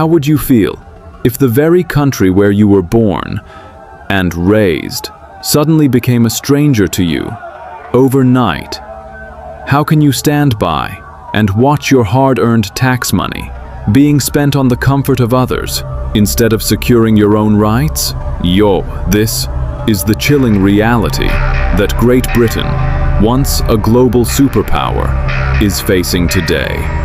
How would you feel if the very country where you were born and raised suddenly became a stranger to you overnight? How can you stand by and watch your hard-earned tax money being spent on the comfort of others instead of securing your own rights? This is the chilling reality that Great Britain, once a global superpower, is facing today.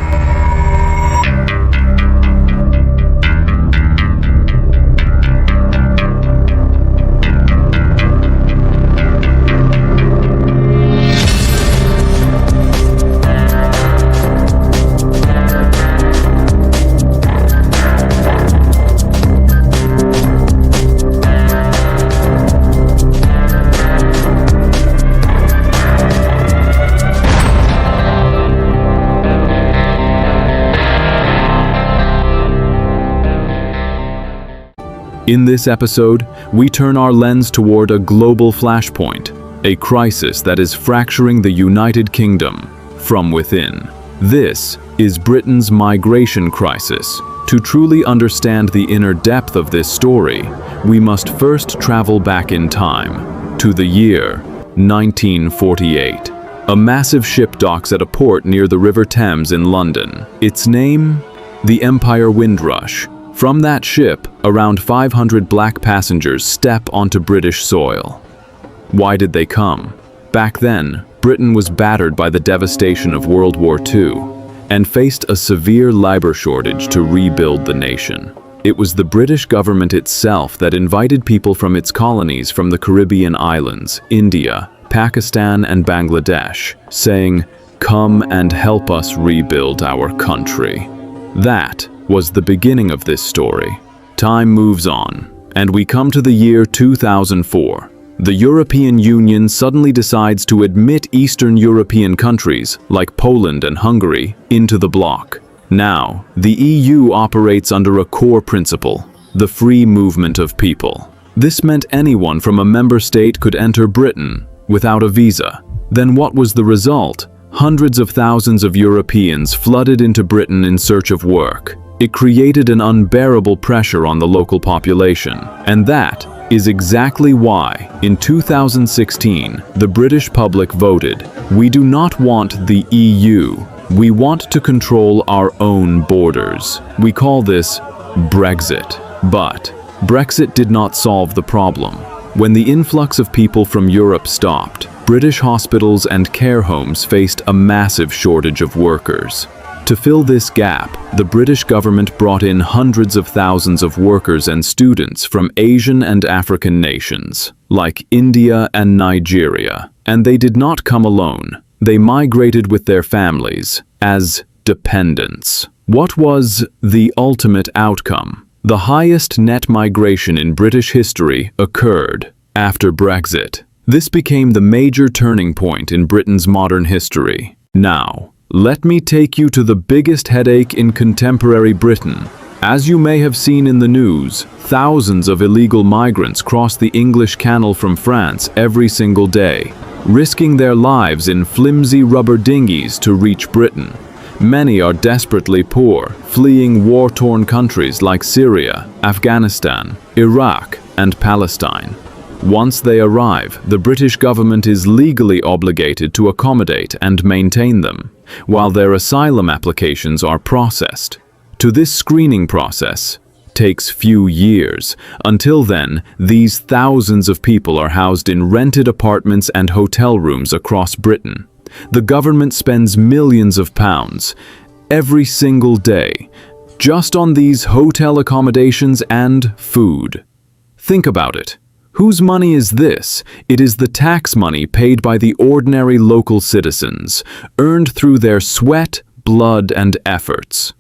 In this episode, we turn our lens toward a global flashpoint, a crisis that is fracturing the United Kingdom from within. This is Britain's migration crisis. To truly understand the inner depth of this story, we must first travel back in time, to the year 1948. A massive ship docks at a port near the River Thames in London. Its name? The Empire Windrush. From that ship, around 500 black passengers step onto British soil. Why did they come? Back then, Britain was battered by the devastation of World War II and faced a severe labor shortage to rebuild the nation. It was the British government itself that invited people from its colonies from the Caribbean islands, India, Pakistan, and Bangladesh, saying, "Come and help us rebuild our country." That was the beginning of this story. Time moves on, and we come to the year 2004. The European Union suddenly decides to admit Eastern European countries, like Poland and Hungary, into the bloc. Now, the EU operates under a core principle: the free movement of people. This meant anyone from a member state could enter Britain without a visa. Then what was the result? Hundreds of thousands of Europeans flooded into Britain in search of work. It created an unbearable pressure on the local population. And that is exactly why, in 2016, the British public voted, "We do not want the EU. We want to control our own borders." We call this Brexit. But Brexit did not solve the problem. When the influx of people from Europe stopped, British hospitals and care homes faced a massive shortage of workers. To fill this gap, the British government brought in hundreds of thousands of workers and students from Asian and African nations, like India and Nigeria. And they did not come alone. They migrated with their families, as dependents. What was the ultimate outcome? The highest net migration in British history occurred after Brexit. This became the major turning point in Britain's modern history. Now, let me take you to the biggest headache in contemporary Britain. As you may have seen in the news, thousands of illegal migrants cross the English Channel from France every single day, risking their lives in flimsy rubber dinghies to reach Britain. Many are desperately poor, fleeing war-torn countries like Syria, Afghanistan, Iraq, and Palestine. Once they arrive, the British government is legally obligated to accommodate and maintain them, while their asylum applications are processed. To this screening process takes few years. Until then, these thousands of people are housed in rented apartments and hotel rooms across Britain. The government spends millions of pounds every single day just on these hotel accommodations and food. Think about it. Whose money is this? It is the tax money paid by the ordinary local citizens, earned through their sweat, blood, and efforts.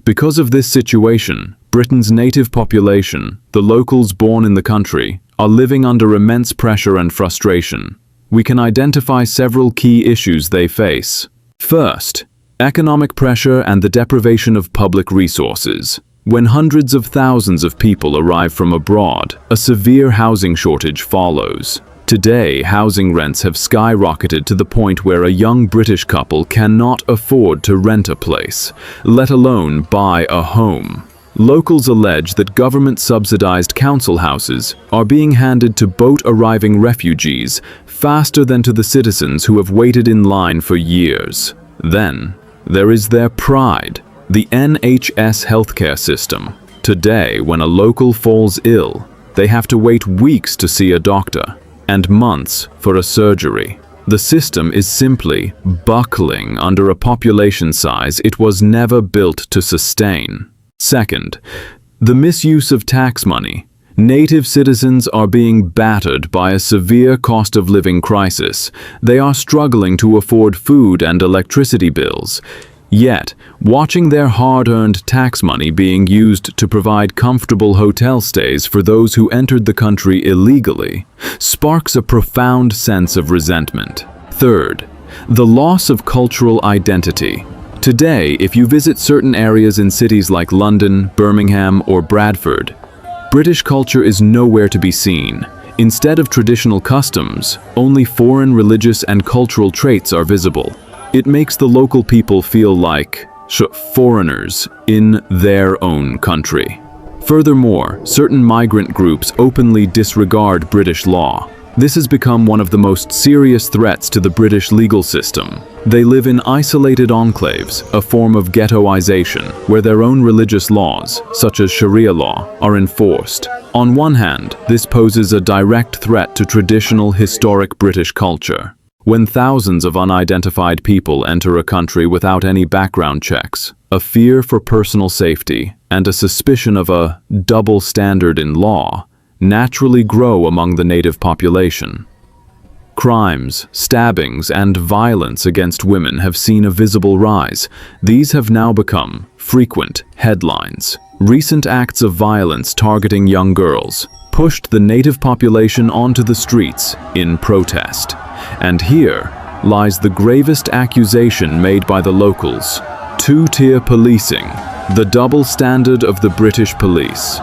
Because of this situation, Britain's native population, the locals born in the country, are living under immense pressure and frustration. We can identify several key issues they face. First, economic pressure and the deprivation of public resources. When hundreds of thousands of people arrive from abroad, a severe housing shortage follows. Today, housing rents have skyrocketed to the point where a young British couple cannot afford to rent a place, let alone buy a home. Locals allege that government-subsidized council houses are being handed to boat-arriving refugees faster than to the citizens who have waited in line for years. Then, there is their pride, the NHS healthcare system. Today, when a local falls ill, they have to wait weeks to see a doctor and months for a surgery. The system is simply buckling under a population size it was never built to sustain. Second, the misuse of tax money. Native citizens are being battered by a severe cost of living crisis. They are struggling to afford food and electricity bills. Yet, watching their hard-earned tax money being used to provide comfortable hotel stays for those who entered the country illegally sparks a profound sense of resentment. Third, the loss of cultural identity. Today, if you visit certain areas in cities like London, Birmingham, or Bradford, British culture is nowhere to be seen. Instead of traditional customs, only foreign religious and cultural traits are visible. It makes the local people feel like foreigners in their own country. Furthermore, certain migrant groups openly disregard British law. This has become one of the most serious threats to the British legal system. They live in isolated enclaves, a form of ghettoization, where their own religious laws, such as Sharia law, are enforced. On one hand, this poses a direct threat to traditional historic British culture. When thousands of unidentified people enter a country without any background checks, a fear for personal safety and a suspicion of a double standard in law naturally grow among the native population. Crimes, stabbings, and violence against women have seen a visible rise. These have now become frequent headlines. Recent acts of violence targeting young girls pushed the native population onto the streets in protest. And here lies the gravest accusation made by the locals: two-tier policing, the double standard of the British police.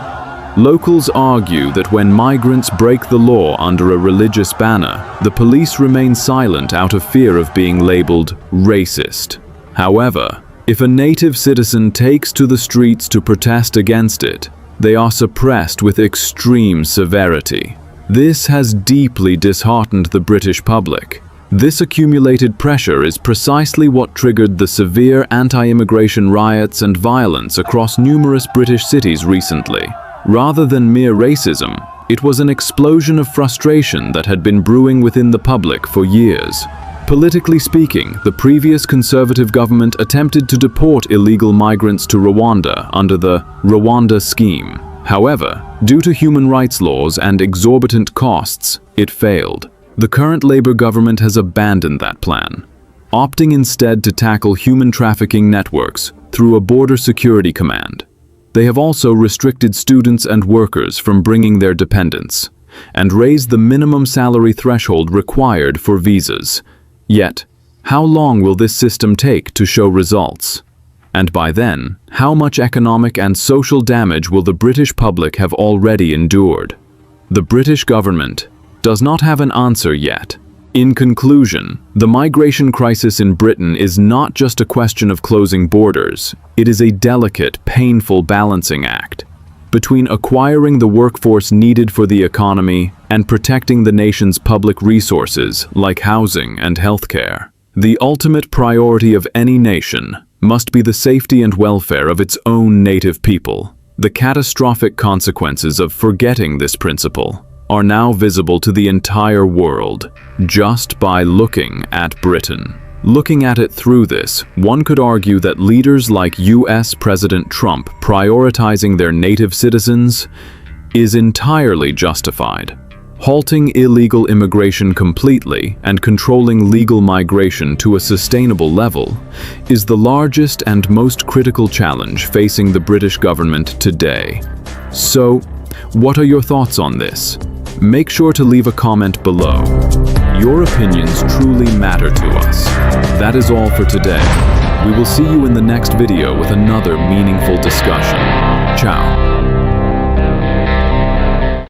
Locals argue that when migrants break the law under a religious banner, the police remain silent out of fear of being labeled racist. However, if a native citizen takes to the streets to protest against it, they are suppressed with extreme severity. This has deeply disheartened the British public. This accumulated pressure is precisely what triggered the severe anti-immigration riots and violence across numerous British cities recently. Rather than mere racism, it was an explosion of frustration that had been brewing within the public for years. Politically speaking, the previous Conservative government attempted to deport illegal migrants to Rwanda under the Rwanda scheme. However, due to human rights laws and exorbitant costs, it failed. The current Labour government has abandoned that plan, opting instead to tackle human trafficking networks through a border security command. They have also restricted students and workers from bringing their dependents, and raised the minimum salary threshold required for visas. Yet, how long will this system take to show results? And by then, how much economic and social damage will the British public have already endured? The British government does not have an answer yet. In conclusion, the migration crisis in Britain is not just a question of closing borders. It is a delicate, painful balancing act between acquiring the workforce needed for the economy and protecting the nation's public resources like housing and healthcare. The ultimate priority of any nation must be the safety and welfare of its own native people. The catastrophic consequences of forgetting this principle are now visible to the entire world just by looking at Britain. Looking at it through this, one could argue that leaders like US President Trump prioritizing their native citizens is entirely justified. Halting illegal immigration completely and controlling legal migration to a sustainable level is the largest and most critical challenge facing the British government today. So, what are your thoughts on this? Make sure to leave a comment below. Your opinions truly matter to us. That is all for today. We will see you in the next video with another meaningful discussion. Ciao.